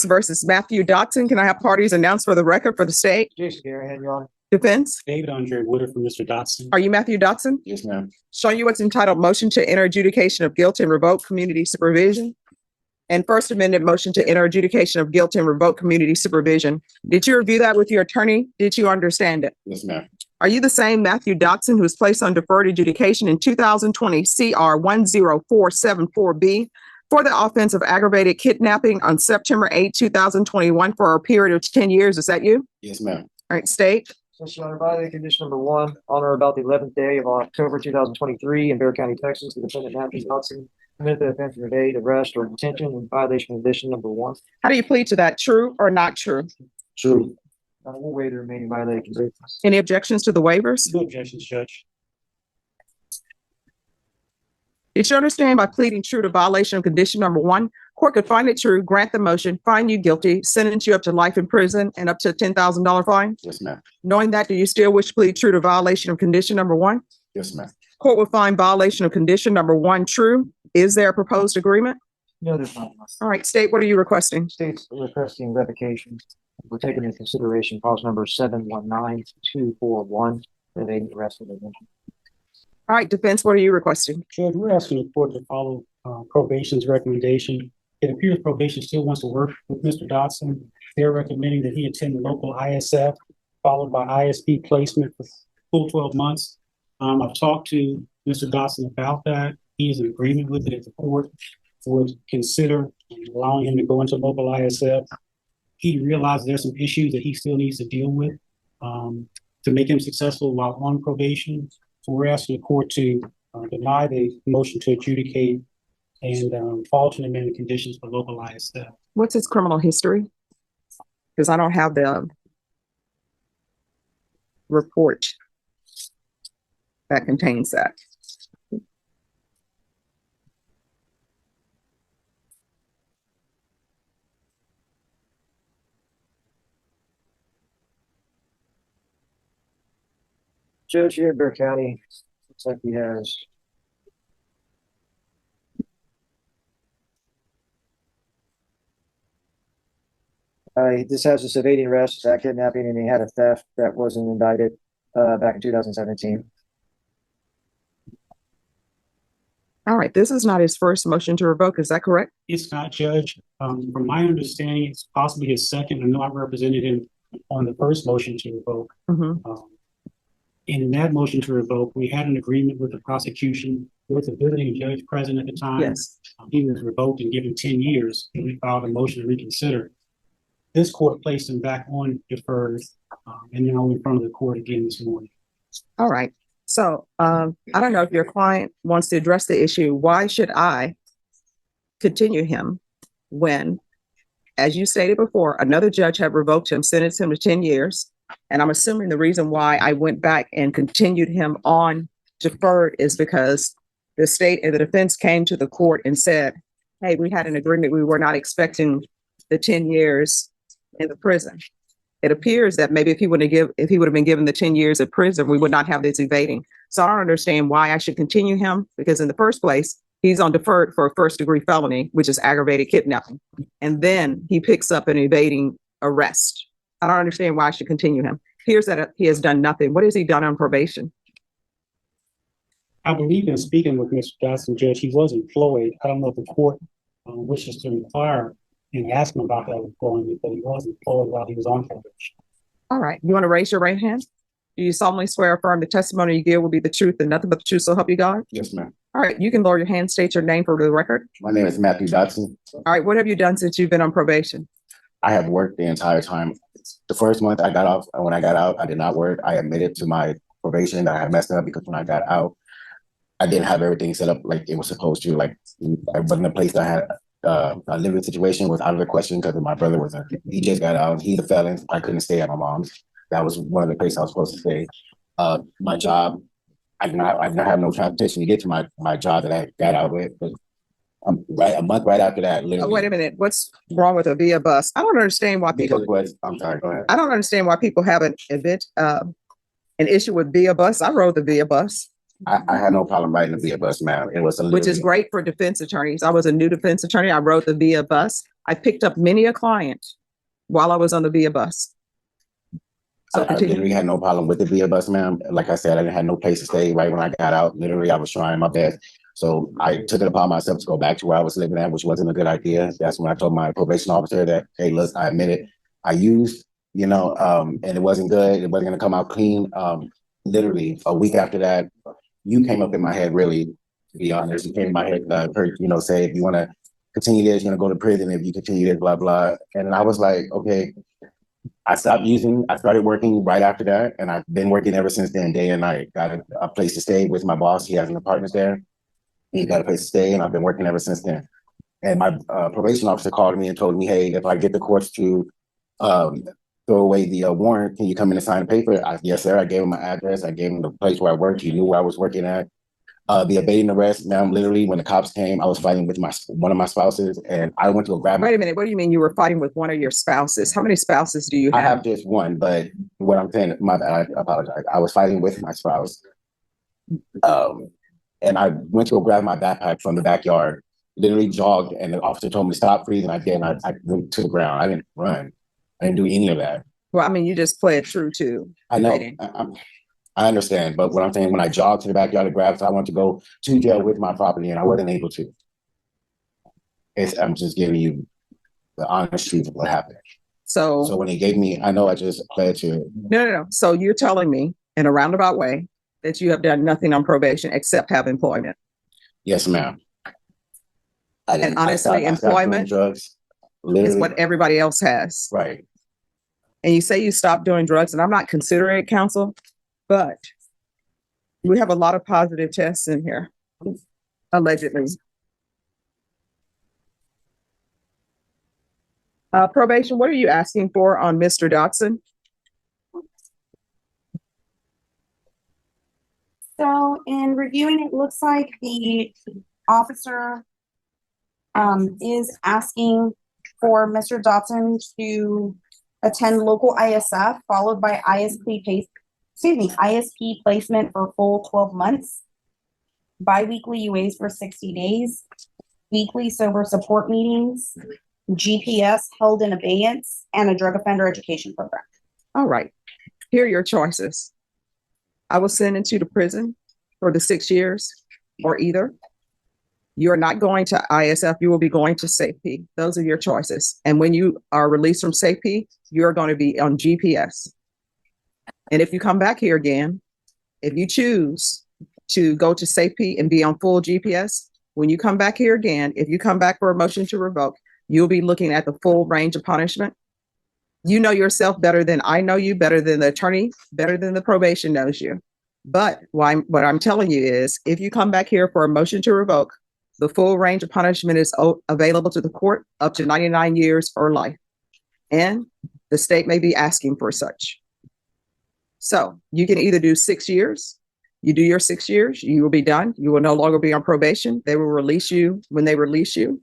versus Matthew Dotson. Can I have parties announced for the record for the state? Jason Garahan, Your Honor. Defense? David Andre Woodard for Mr. Dotson. Are you Matthew Dotson? Yes, ma'am. Showing you what's entitled motion to enter adjudication of guilt and revoke community supervision. And First Amendment motion to enter adjudication of guilt and revoke community supervision. Did you review that with your attorney? Did you understand it? Yes, ma'am. Are you the same Matthew Dotson who was placed on deferred adjudication in 2020 CR 10474B for the offense of aggravated kidnapping on September 8, 2021 for a period of 10 years? Is that you? Yes, ma'am. All right, state. Yes, Your Honor, violating condition number 1, on or about the 11th day of October 2023 in Bexar County, Texas, the defendant Matthew Dotson committed the offense of evade, arrest, or detention in violation of condition number 1. How do you plead to that? True or not true? True. I will waive the remaining violated conditions. Any objections to the waivers? No objections, Judge. Did you understand by pleading true to violation of condition number 1, court could find it true, grant the motion, find you guilty, sentence you up to life in prison and up to a $10,000 fine? Yes, ma'am. Knowing that, do you still wish to plead true to violation of condition number 1? Yes, ma'am. Court will find violation of condition number 1 true. Is there a proposed agreement? No, there's not. All right, state, what are you requesting? States requesting revocation. We're taking into consideration clause number 719241, evading arrest or detention. All right, defense, what are you requesting? Judge, we're asking the court to follow probation's recommendation. It appears probation still wants to work with Mr. Dotson. They're recommending that he attend the local ISF, followed by ISP placement for full 12 months. I've talked to Mr. Dotson about that. He is in agreement with it. If the court would consider allowing him to go into local ISF, he realized there's some issues that he still needs to deal with to make him successful while on probation. So we're asking the court to deny the motion to adjudicate and alter the amendment conditions for local ISF. What's his criminal history? Because I don't have the report that contains that. Judge here in Bexar County, looks like he has this has this evading arrest, that kidnapping, and he had a theft that wasn't indicted back in 2017. All right, this is not his first motion to revoke, is that correct? It's not, Judge. From my understanding, it's possibly his second. I know I represented him on the first motion to revoke. In that motion to revoke, we had an agreement with the prosecution, with the visiting judge present at the time. Yes. He was revoked and given 10 years, and we filed a motion to reconsider. This court placed him back on deferred, and now we're in front of the court again this morning. All right. So I don't know if your client wants to address the issue. Why should I continue him when, as you stated before, another judge had revoked him, sentenced him to 10 years. And I'm assuming the reason why I went back and continued him on deferred is because the state and the defense came to the court and said, hey, we had an agreement. We were not expecting the 10 years in the prison. It appears that maybe if he would have been given the 10 years of prison, we would not have this evading. So I don't understand why I should continue him, because in the first place, he's on deferred for a first-degree felony, which is aggravated kidnapping. And then he picks up an evading arrest. I don't understand why I should continue him. Here's that he has done nothing. What has he done on probation? I believe in speaking with Mr. Dotson, Judge, he was employed. I don't know if the court wishes to inquire and ask him about that employment, but he was employed while he was on probation. All right. You want to raise your right hand? Do you solemnly swear or affirm the testimony you give will be the truth and nothing but the truth, so help you God? Yes, ma'am. All right. You can lower your hand, state your name for the record. My name is Matthew Dotson. All right. What have you done since you've been on probation? I have worked the entire time. The first month I got off, and when I got out, I did not work. I admitted to my probation that I had messed up because when I got out, I didn't have everything set up like it was supposed to. Like I wasn't a place that had a living situation was out of the question because my brother he just got out. He's a felon. I couldn't stay at my mom's. That was one of the places I was supposed to stay. My job, I did not have no transportation to get to my job that I got out with. But a month right after that, literally. Wait a minute. What's wrong with a via bus? I don't understand why people. I'm sorry. Go ahead. I don't understand why people have an issue with via bus. I rode the via bus. I had no problem riding the via bus, ma'am. It was which is great for defense attorneys. I was a new defense attorney. I rode the via bus. I picked up many a client while I was on the VIA bus. So I continue. literally had no problem with the VIA bus, ma'am. Like I said, I didn't have no place to stay right when I got out. Literally, I was trying my best. So I took it upon myself to go back to where I was living at, which wasn't a good idea. That's when I told my probation officer that, hey, look, I admit it. I used, and it wasn't good. It wasn't going to come out clean. Literally, a week after that, you came up in my head, really, to be honest. You came in my head, say, if you want to continue this, you're going to go to prison. If you continue this, blah, blah. And I was like, okay. I started working right after that, and I've been working ever since then, day and night. Got a place to stay with my boss. He has an apartment there. He got a place to stay, and I've been working ever since then. And my probation officer called me and told me, hey, if I get the courts to throw away the warrant, can you come in and sign a paper? Yes, sir. I gave him my address. I gave him the place where I worked. He knew where I was working at. The evading arrest, ma'am, literally, when the cops came, I was fighting with one of my spouses, and I went to go grab Wait a minute. What do you mean you were fighting with one of your spouses? How many spouses do you I have? have just one, but what I'm saying, my bad, I apologize. I was fighting with my spouse. And I went to go grab my backpack from the backyard, literally jogged, and the officer told me to stop, freeze, and I did, and I went to the ground. I didn't run. I didn't do any of that. Well, I mean, you just pled true to I know. evading. I understand, but what I'm saying, when I jogged to the backyard to grab, so I wanted to go to jail with my property, and I wasn't able to. I'm just giving you the honest truth of what happened. So when he gave me, I know I just pled to. No. So you're telling me in a roundabout way that you have done nothing on probation except have employment. Yes, ma'am. And honestly, employment drugs is what everybody else has. Right. And you say you stopped doing drugs, and I'm not considering it, counsel, but we have a lot of positive tests in here, allegedly. Probation, what are you asking for on Mr. Dotson? So in reviewing, it looks like the officer is asking for Mr. Dotson to attend local ISF followed by ISP placement for full 12 months, bi-weekly UAs for 60 days, weekly sober support meetings, GPS held in abeyance, and a drug offender education program. All right, here are your choices. I will send you to prison for the 6 years, or either you're not going to ISF, you will be going to safety. Those are your choices. And when you are released from safety, you're going to be on GPS. And if you come back here again, if you choose to go to safety and be on full GPS, when you come back here again, if you come back for a motion to revoke, you'll be looking at the full range of punishment. You know yourself better than I know you, better than the attorney, better than the probation knows you. But what I'm telling you is, if you come back here for a motion to revoke, the full range of punishment is available to the court, up to 99 years or life. And the state may be asking for such. So you can either do 6 years, you do your 6 years, you will be done. You will no longer be on probation. They will release you when they release you.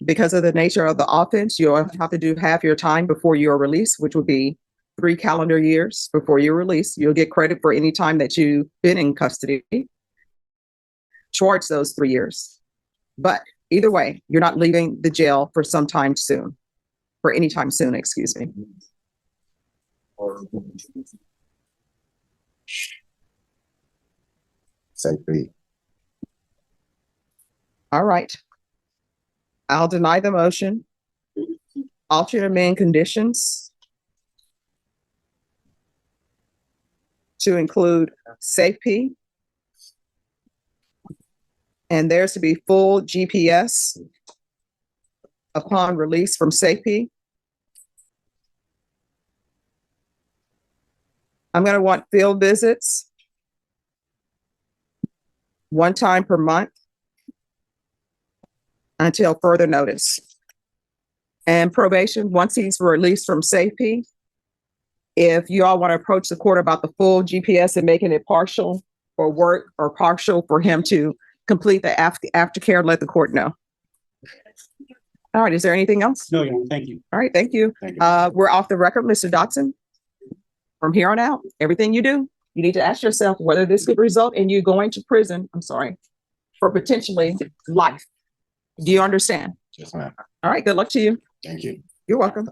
Because of the nature of the offense, you'll have to do half your time before you're released, which would be 3 calendar years before you're released. You'll get credit for any time that you've been in custody towards those 3 years. But either way, you're not leaving the jail for some time soon, for any time soon, excuse me. Safety. All right. I'll deny the motion. Alter and amend conditions to include safety, and there's to be full GPS upon release from safety. I'm going to want field visits 1 time per month until further notice. And probation, once he's released from safety, if you all want to approach the court about the full GPS and making it partial for work or partial for him to complete the aftercare, let the court know. All right, is there anything else? No, Your Honor, thank you. All right, thank you. Thank you. We're off the record, Mr. Dotson. From here on out, everything you do, you need to ask yourself whether this could result in you going to prison, for potentially life. Do you understand? Yes, ma'am. All right, good luck to you. Thank you. You're welcome.